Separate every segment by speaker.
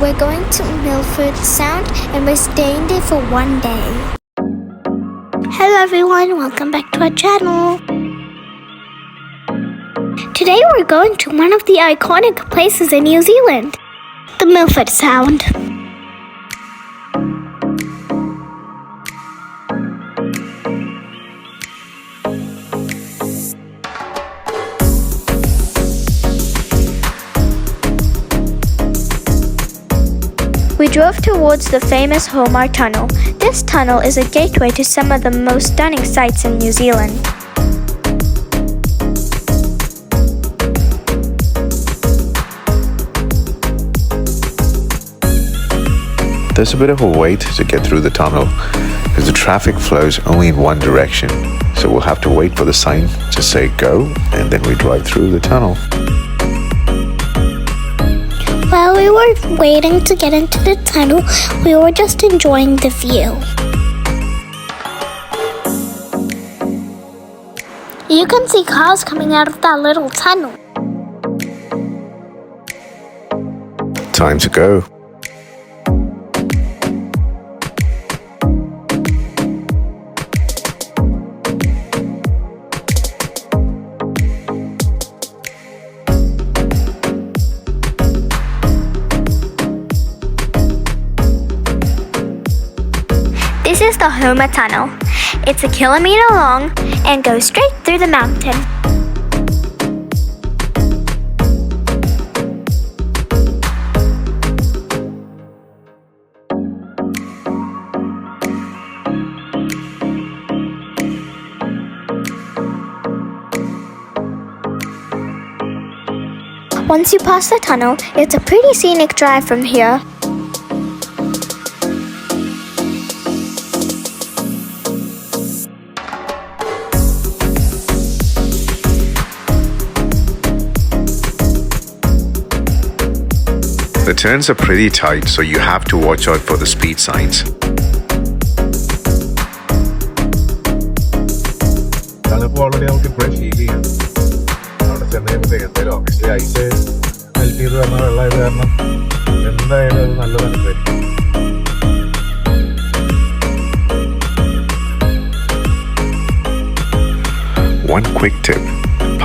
Speaker 1: We're going to Milford Sound and we're staying there for one day. Hello everyone, welcome back to our channel. Today we're going to one of the iconic places in New Zealand, the Milford Sound. We drove towards the famous Homer Tunnel. This tunnel is a gateway to some of the most stunning sights in New Zealand.
Speaker 2: There's a bit of a wait to get through the tunnel because the traffic flows only in one direction. So we'll have to wait for the sign to say go, and then we drive through the tunnel.
Speaker 1: While we were waiting to get into the tunnel, we were just enjoying the view. You can see cars coming out of that little tunnel.
Speaker 2: Time to go.
Speaker 1: This is the Homer Tunnel. It's 1 kilometer long and goes straight through the mountain. Once you pass the tunnel, it's a pretty scenic drive from here.
Speaker 2: The turns are pretty tight, so you have to watch out for the speed signs.
Speaker 3: Already നമുക്ക് ഇപ്പോഴും feel ചെയ്യാം. അവിടെ ചെന്നപ്പോഴത്തേക്ക് എന്തായാലും obviously ice melt ചെയ്ത് വരുന്ന വെള്ളമായത് കാരണം എന്തായാലും അത് നല്ലത് അനുഭവിക്കും.
Speaker 2: One quick tip.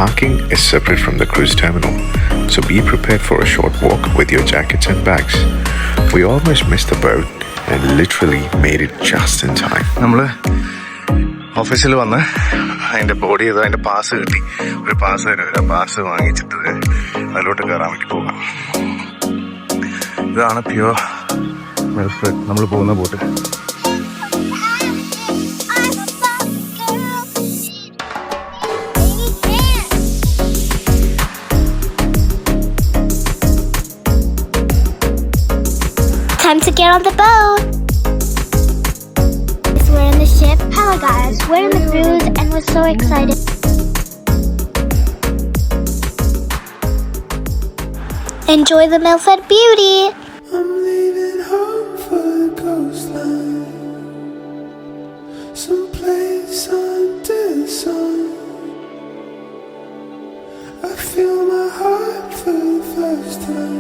Speaker 2: Parking is separate from the cruise terminal, so be prepared for a short walk with your jackets and bags. We almost missed the boat and literally made it just in time.
Speaker 3: നമ്മൾ ഓഫീസിൽ വന്ന് അതിൻ്റെ body ചെയ്ത് അതിൻ്റെ pass കിട്ടി. ഒരു pass തരും. ആ പാസ് വാങ്ങിച്ചിട്ട് അതിലോട്ട് കയറാൻ വേണ്ടി പോകാം. ഇതാണ് പ്യൂർ മിൽഫർഡ് നമ്മൾ പോകുന്ന boat.
Speaker 1: Time to get on the boat. We're in the ship. Hello guys, we're in the cruise and we're so excited. Enjoy the Milford beauty.
Speaker 4: I'm leaving home for the coastline, someplace under the sun. I feel my heart for the first time.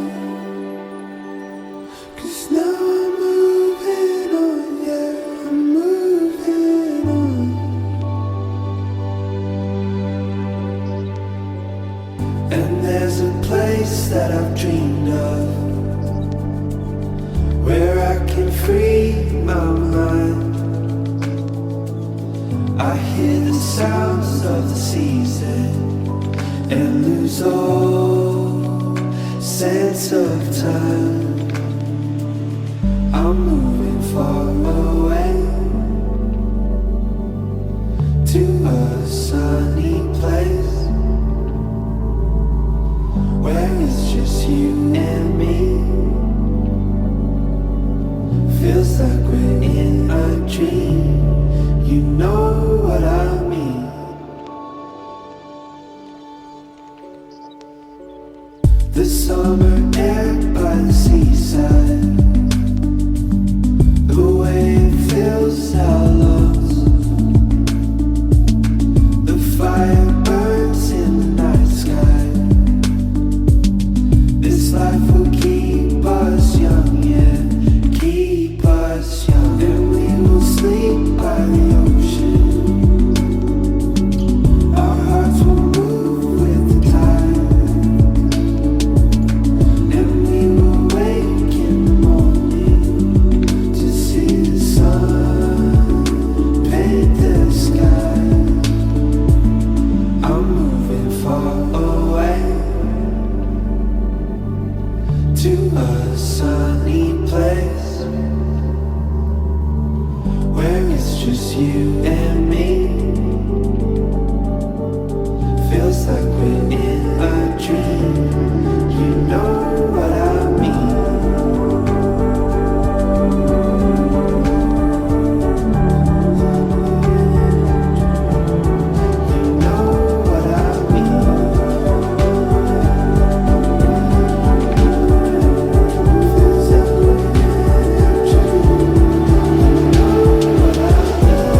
Speaker 4: Now I'm moving on, yeah, I'm moving on. And there's a place that I've dreamed of, where I can free my mind. I hear the sounds of the season and lose all sense of time. I'm moving far away to a sunny place where it's just you and me. Feels like we're in a dream. You know what I mean. The summer air by the seaside, the wave just you and me. Feels like we're in a dream. You know what I mean. You know what I mean. Feels like we're in a dream. You know what I mean.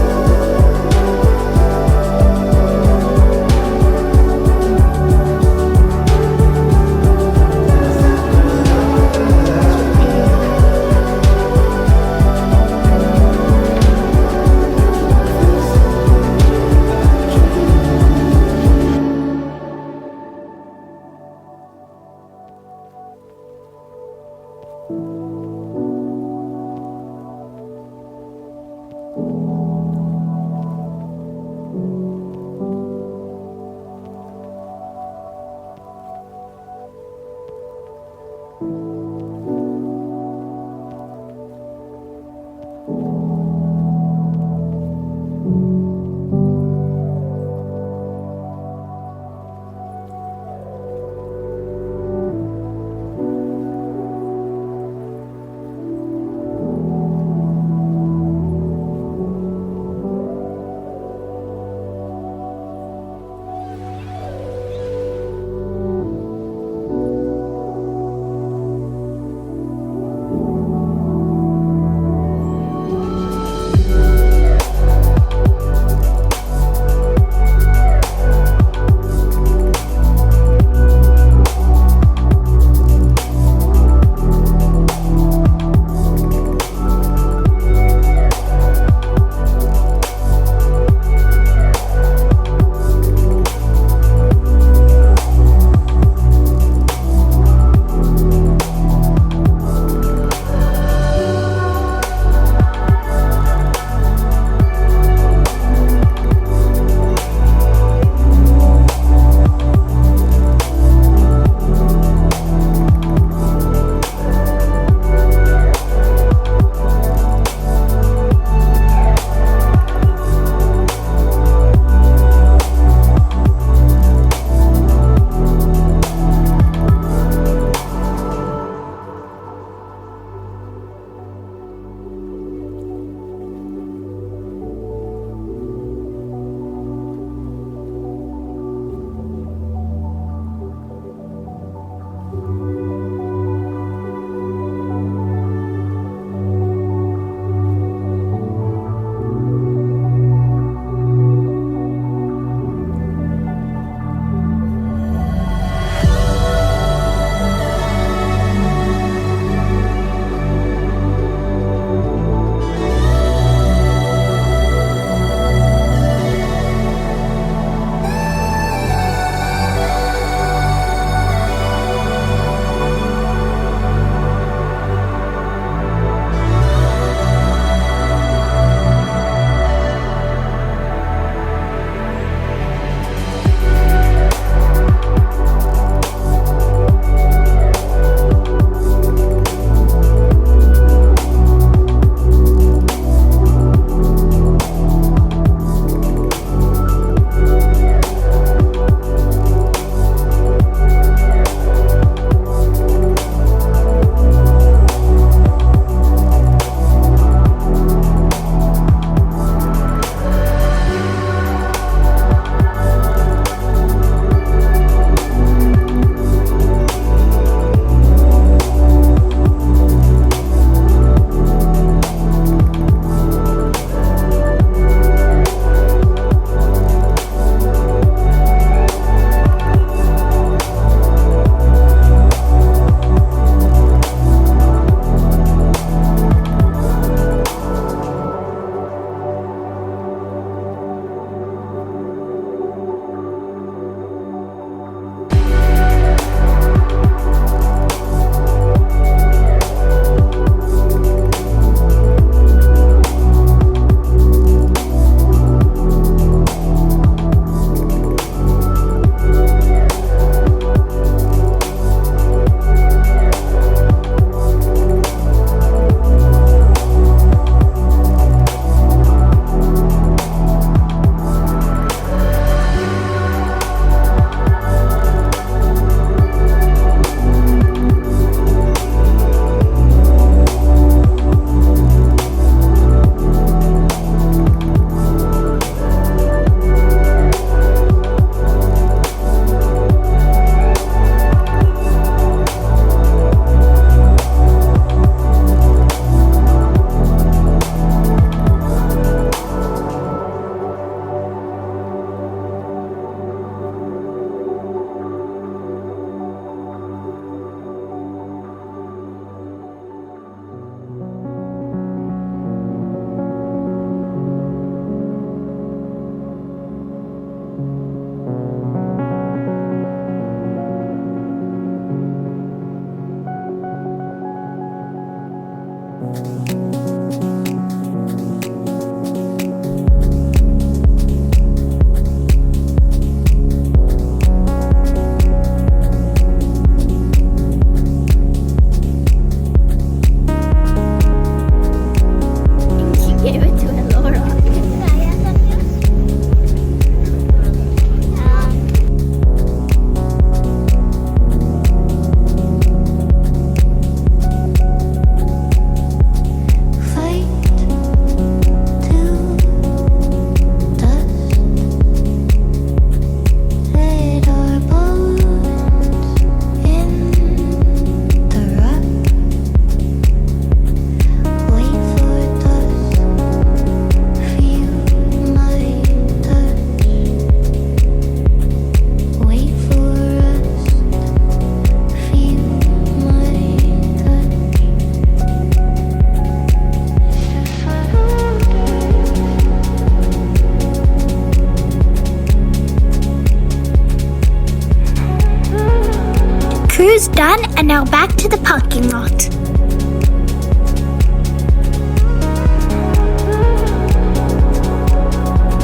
Speaker 1: done and now back to the parking lot.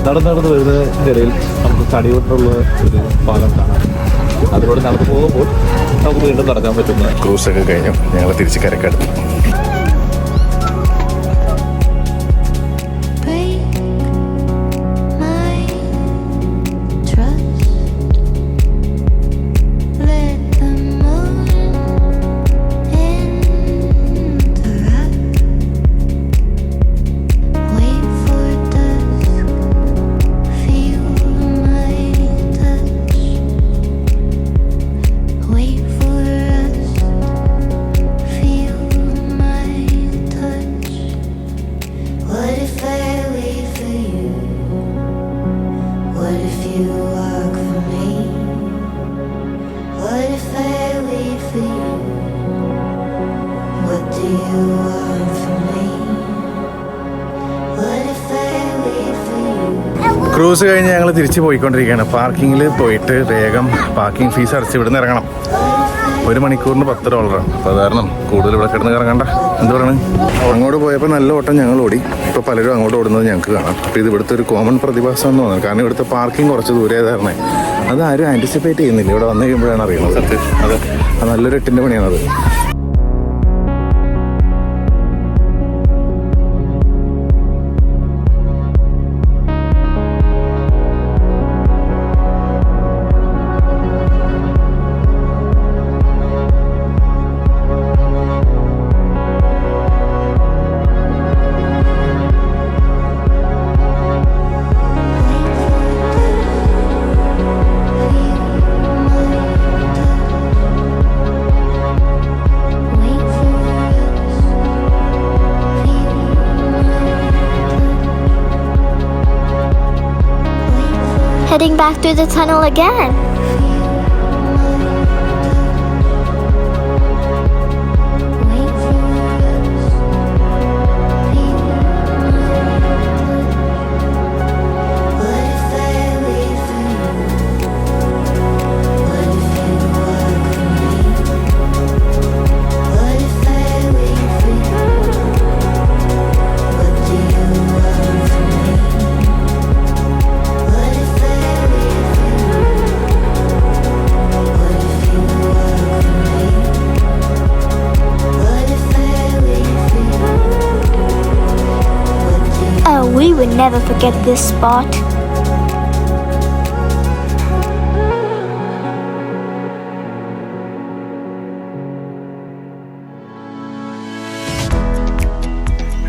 Speaker 3: നടന്ന് വരുന്ന ഇടയിൽ നമുക്ക് തടികൊണ്ടുള്ള ഒരു പാലം കാണാം. അതിലൂടെ നടന്നു പോകുമ്പോൾ നമുക്ക് വീണ്ടും നടക്കാൻ പറ്റുന്ന
Speaker 2: ക്രൂസൊക്കെ കഴിഞ്ഞു. ഞങ്ങൾ തിരിച്ച് കരക്കടുത്തു. ക്രൂസ് കഴിഞ്ഞ് ഞങ്ങൾ തിരിച്ച് പോയിക്കൊണ്ടിരിക്കുകയാണ്. പാർക്കിങ്ങിൽ പോയിട്ട് വേഗം പാർക്കിംഗ് ഫീസ് അടച്ച് ഇവിടുന്ന് ഇറങ്ങണം. 1 മണിക്കൂറിന് $10. അപ്പോൾ അത് കാരണം കൂടുതൽ ഇവിടെ കിടന്ന് ഇറങ്ങണ്ട. എന്ത് പറയണം, അങ്ങോട്ട് പോയപ്പോൾ നല്ല ഓട്ടം ഞങ്ങൾ ഓടി. ഇപ്പോൾ പലരും അങ്ങോട്ട് ഓടുന്നത് ഞങ്ങൾക്ക് കാണാം. അപ്പോൾ ഇത് ഇവിടുത്തെ ഒരു കോമൺ പ്രതിഭാസം എന്ന് തോന്നുന്നത്. കാരണം ഇവിടുത്തെ പാർക്കിംഗ് കുറച്ച് ദൂരേതായിരുന്നേ. അത് ആരും ആൻറ്റിസിപ്പേറ്റ് ചെയ്യുന്നില്ല. ഇവിടെ വന്നു കഴിയുമ്പോഴാണ് അറിയുന്നത്. സത്യം അത് നല്ലൊരു 8ൻ്റെ പണിയാണത്.
Speaker 1: Heading back through the tunnel again. We would never forget this spot.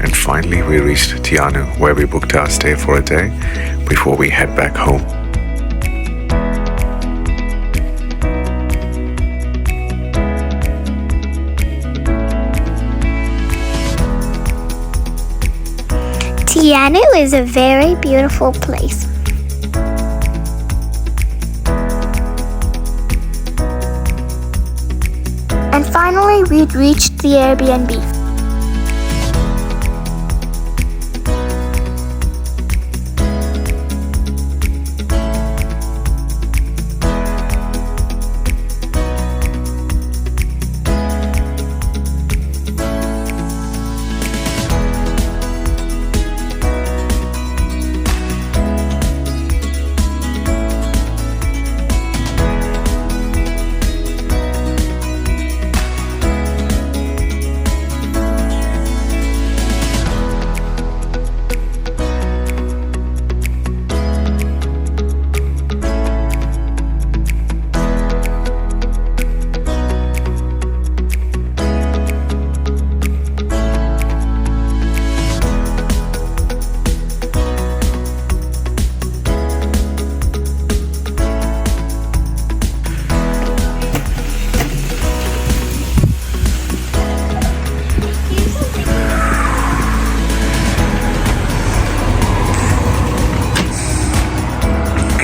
Speaker 2: And finally we reached Te Anau, where we booked our stay for a day before we head back home.
Speaker 1: Te Anau is a very beautiful place. And finally, we'd reached the Airbnb.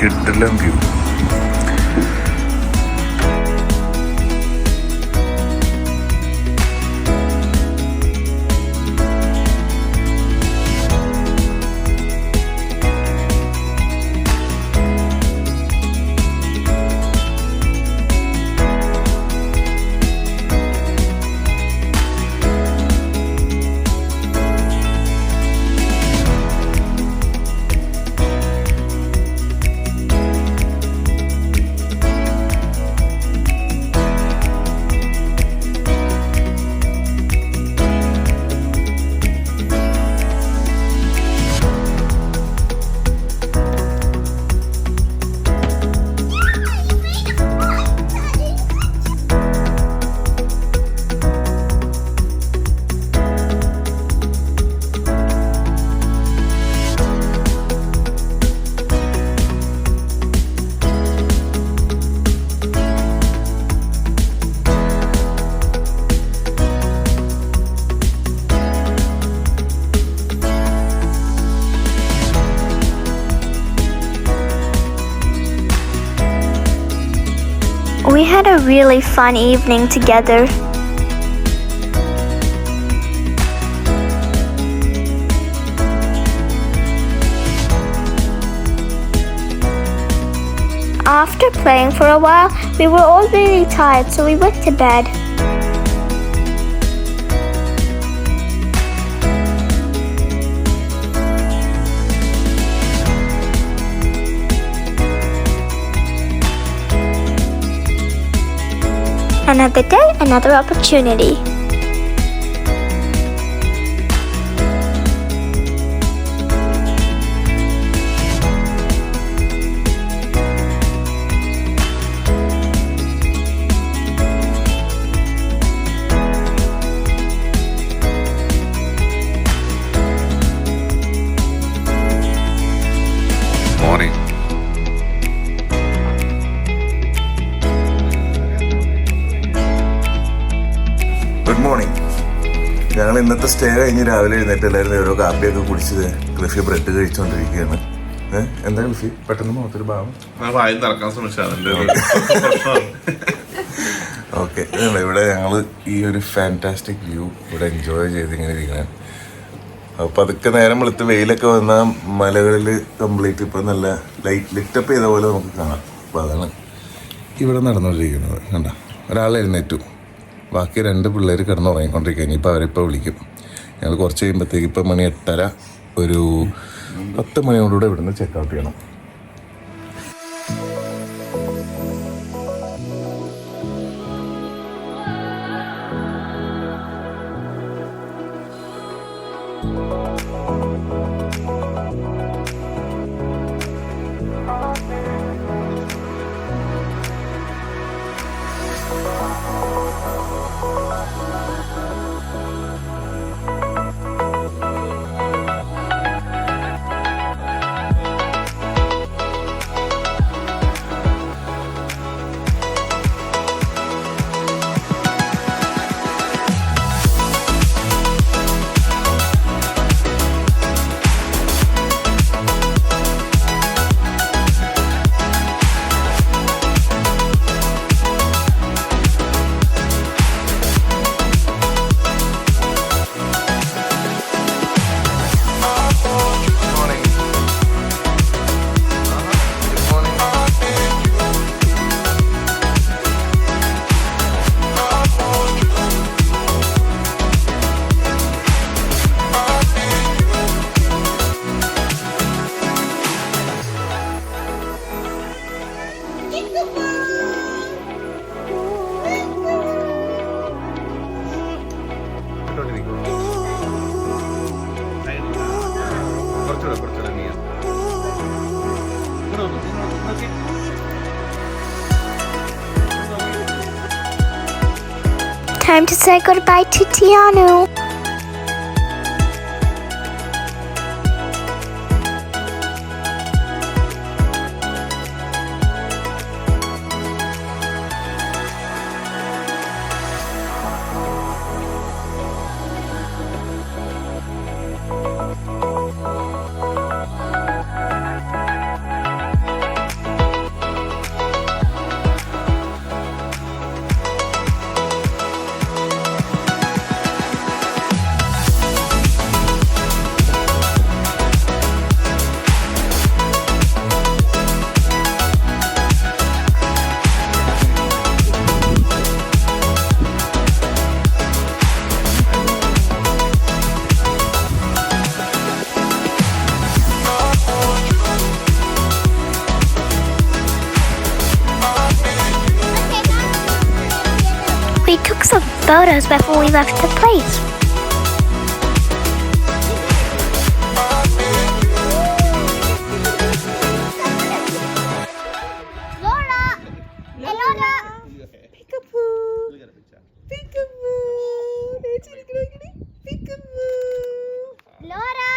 Speaker 2: കിടിലം view.
Speaker 1: We had a really fun evening together. After playing for a while, we were all really tired, so we went to bed. Another day, another opportunity.
Speaker 2: Morning.
Speaker 5: Good morning. ഞങ്ങൾ ഇന്നത്തെ stay കഴിഞ്ഞ് രാവിലെ എഴുന്നേറ്റ് എല്ലാവരും ഓരോ കാപ്പിയൊക്കെ കുടിച്ചത് Cliffy bread കഴിച്ചുകൊണ്ടിരിക്കുകയാണ്. എന്താ ക്ലിഫി പെട്ടെന്ന് മുഖത്തൊരു ഭാവം? ഓക്കെ, ഇവിടെ ഞങ്ങൾ ഈ ഒരു ഫാന്റാസ്റ്റിക് വ്യൂ ഇവിടെ എൻജോയ് ചെയ്ത് ഇങ്ങനെ ഇരിക്കണം. അപ്പോൾ അതൊക്കെ നേരം വെളുത്ത് വെയിലൊക്കെ വന്നാൽ മലകളിൽ കംപ്ലീറ്റ് ഇപ്പോൾ നല്ല ലിറ്റപ്പ് ചെയ്ത പോലെ നമുക്ക് കാണാം. അപ്പോൾ അതാണ് ഇവിടെ നടന്നുകൊണ്ടിരിക്കുന്നത്. കണ്ട, ഒരാൾ എഴുന്നേറ്റു, ബാക്കി 2 പിള്ളേർ കിടന്നുറങ്ങിക്കൊണ്ടിരിക്കുക. ഇനിയിപ്പോൾ അവരിപ്പോൾ വിളിക്കും. ഞങ്ങൾ കുറച്ച് കഴിയുമ്പോഴത്തേക്ക് ഇപ്പോൾ മണി 8:30, ഒരു 10 മണിയോടുകൂടെ ഇവിടുന്ന് ചെക്കൗട്ട് ചെയ്യണം.
Speaker 1: Time to say goodbye to Te Anau. We took some photos before we left the place. Laura! Hey, Laura! Peekaboo! Peekaboo! Peekaboo! Laura!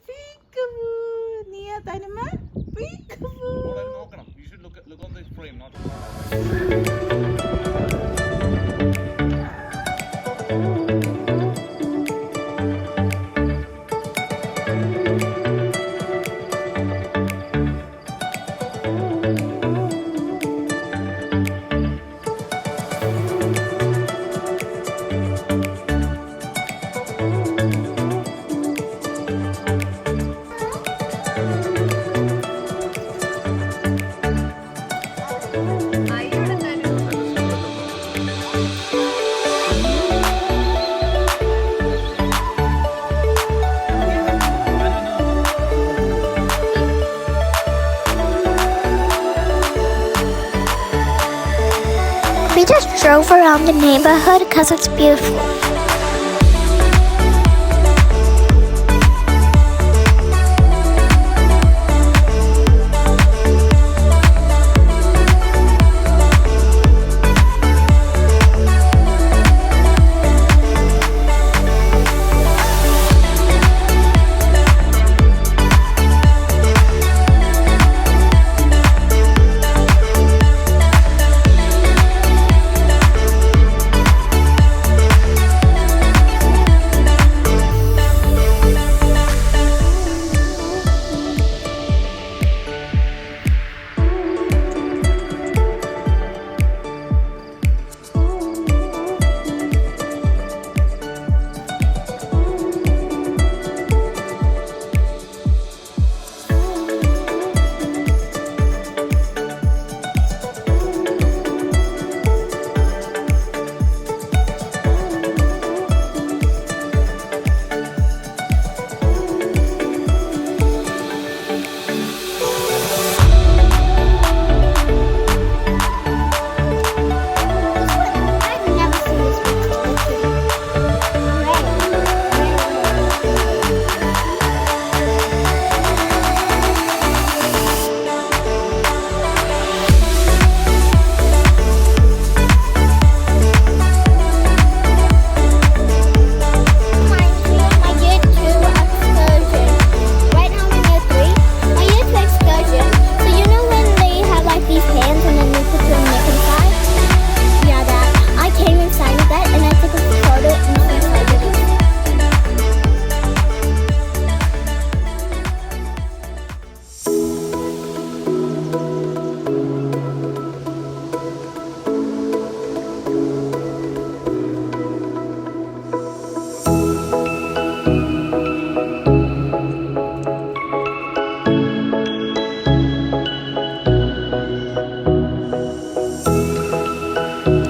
Speaker 6: Peekaboo! Nia, Dynama? Peekaboo!
Speaker 3: You should look on the frame, not.
Speaker 1: drove around the neighborhood because it's beautiful.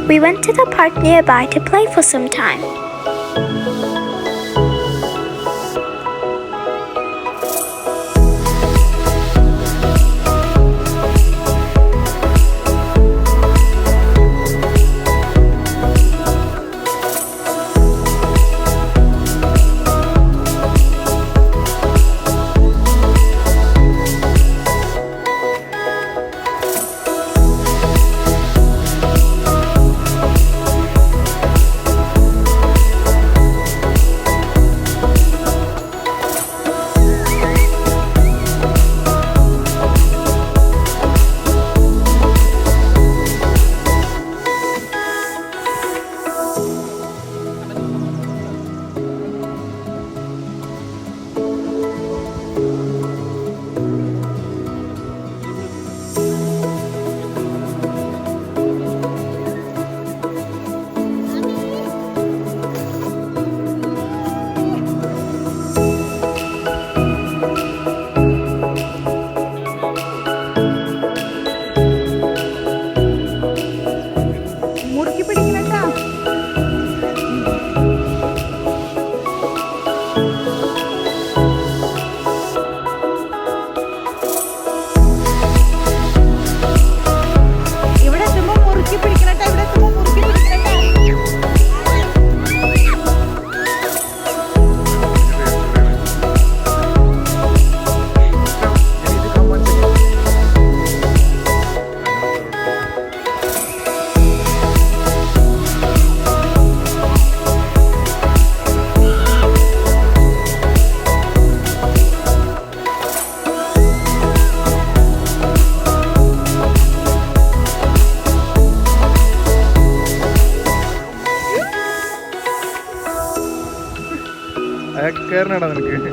Speaker 1: We went to the park nearby to play for some time.
Speaker 3: കയറണടാ നിനക്ക്.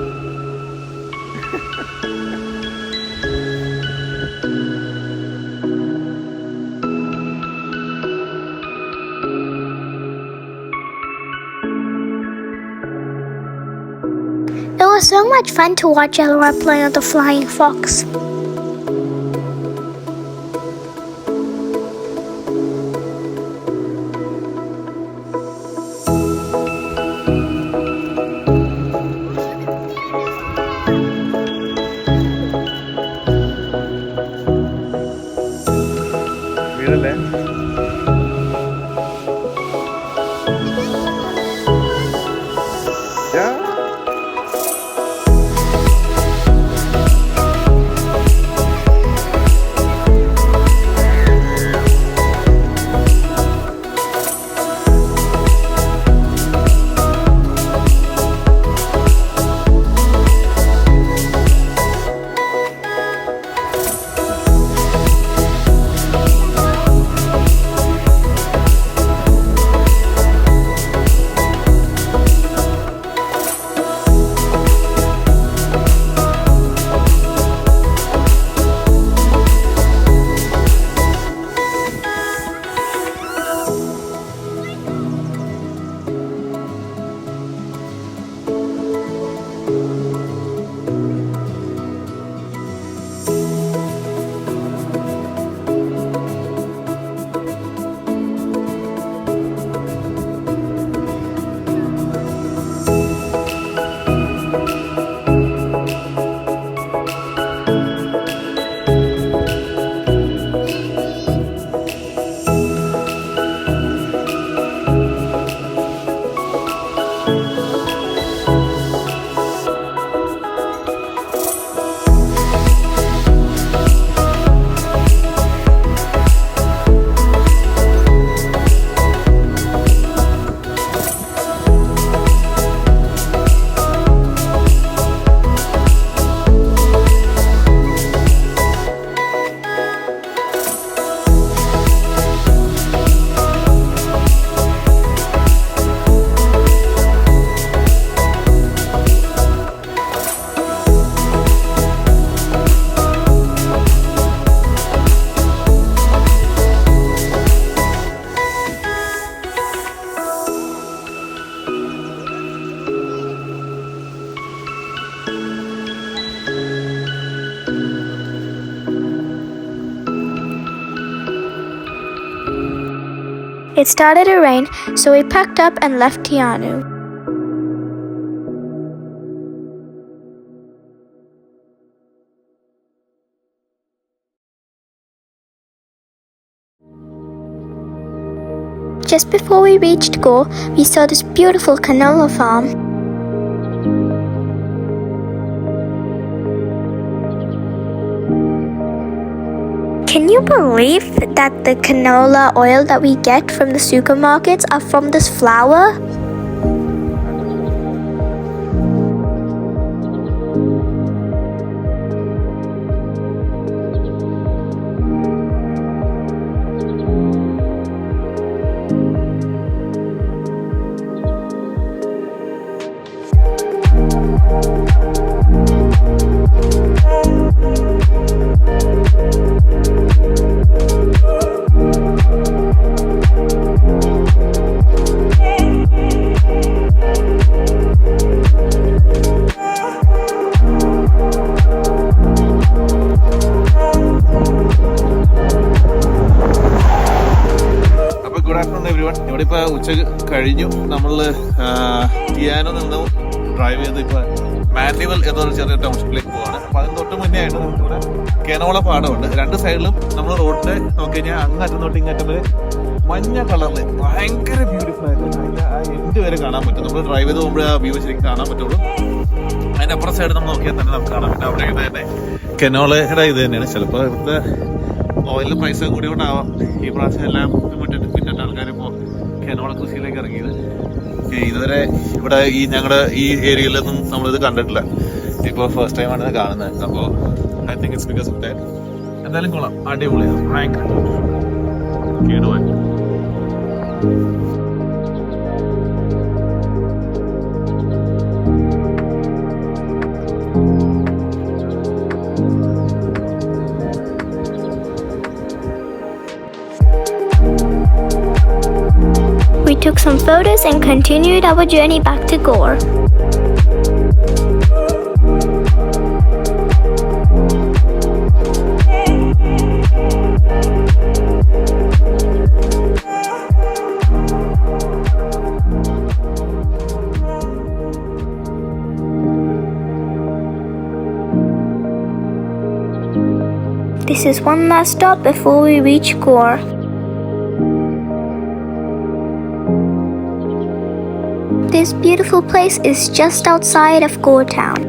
Speaker 1: It was so much fun to watch Elora play on the flying fox.
Speaker 3: വീടല്ലേ
Speaker 1: it started to rain, so we packed up and left Te Anau. Just before we reached Gore, we saw this beautiful canola farm. Can you believe that the canola oil that we get from the supermarkets are from this flower?
Speaker 3: ഇപ്പോൾ ഉച്ചക്ക് കഴിഞ്ഞു. നമ്മൾ T ആനൗ നിന്ന് drive ചെയ്ത് ഇപ്പോൾ മാൻഡിവൽ എന്നൊരു ചെറിയ ടൗൺഷിപ്പിലേക്ക് പോവാണ്. അപ്പോൾ അതിന് തൊട്ട് മുന്നേ ആയിട്ട് നമുക്കിവിടെ കെനോള പാടമുണ്ട്. രണ്ട് സൈഡിലും നമ്മൾ റോഡിൻ്റെ നോക്കി കഴിഞ്ഞാൽ അങ്ങറ്റം തൊട്ട് ഇങ്ങറ്റം വരെ മഞ്ഞ കളറിൽ ഭയങ്കര ബ്യൂട്ടിഫുൾ ആയിട്ട് അതിൻ്റെ ആ എൻഡ് വരെ കാണാൻ പറ്റും. നമ്മൾ ഡ്രൈവ് ചെയ്ത് പോകുമ്പോഴേ ആ വ്യൂ ശരിക്കും കാണാൻ പറ്റുള്ളൂ. അതിൻ്റെ അപ്പുറം സൈഡ് നമ്മൾ നോക്കിയാൽ തന്നെ നമുക്ക് കാണാൻ പറ്റും. അവിടെ ഇത് തന്നെ കെനോളയുടെ ഇത് തന്നെയാണ്. ചിലപ്പോൾ ഇവിടുത്തെ ഓയിലിന് പൈസ കൂടിയോണ്ടാവാം ഈ പ്രാവശ്യം എല്ലാം പിന്നെ ആൾക്കാർ ഇപ്പോൾ കെനോള കൃഷിയിലേക്ക് ഇറങ്ങിയത്. ഇതുവരെ ഇവിടെ ഞങ്ങളുടെ ഈ ഏരിയയിലൊന്നും നമ്മളിത് കണ്ടിട്ടില്ല. ഇപ്പോൾ ഫസ്റ്റ് ടൈമാണ് ഇത് കാണുന്നത്. അപ്പോൾ I think it's because of that. എന്തായാലും കൊള്ളാം, അടിപൊളിയാണ്, ഭയങ്കര കേടുവാൻ.
Speaker 1: We took some photos and continued our journey back to Gore. This is one last stop before we reach Gore. This beautiful place is just outside of Gore town.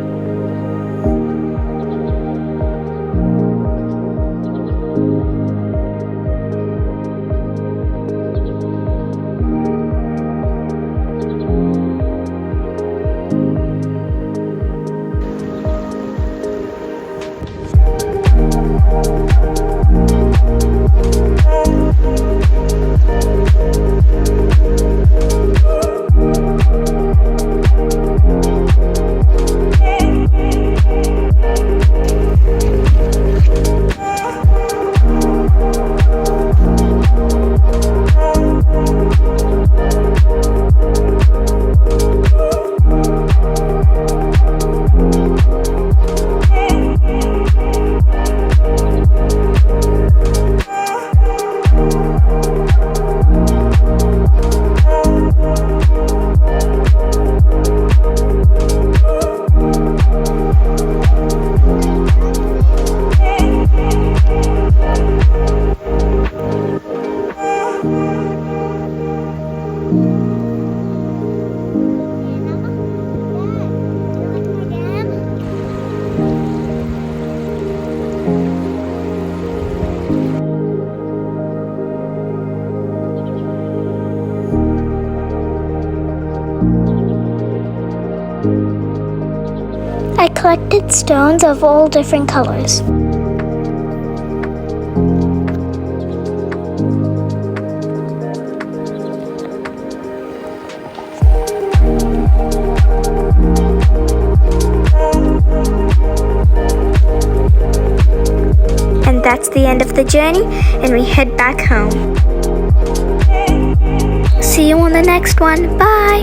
Speaker 1: I collected stones of all different colors. And that's the end of the journey, and we head back home. See you on the next one. Bye!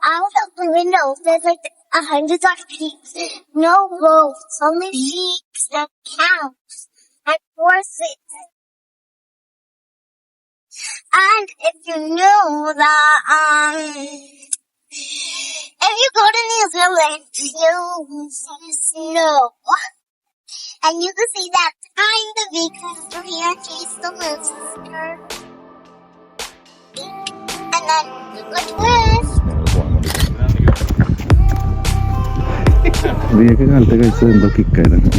Speaker 1: out of the windows, there's like hundreds of peaks. No roads, only sheep and cows and horses. And if you knew that, if you go to New Zealand, you'll see snow. And you can see that kind of because from here she's the monster. And then look at this.
Speaker 5: കാലത്തെ കഴിച്ചത് എന്തോ കിക്കായിരുന്നു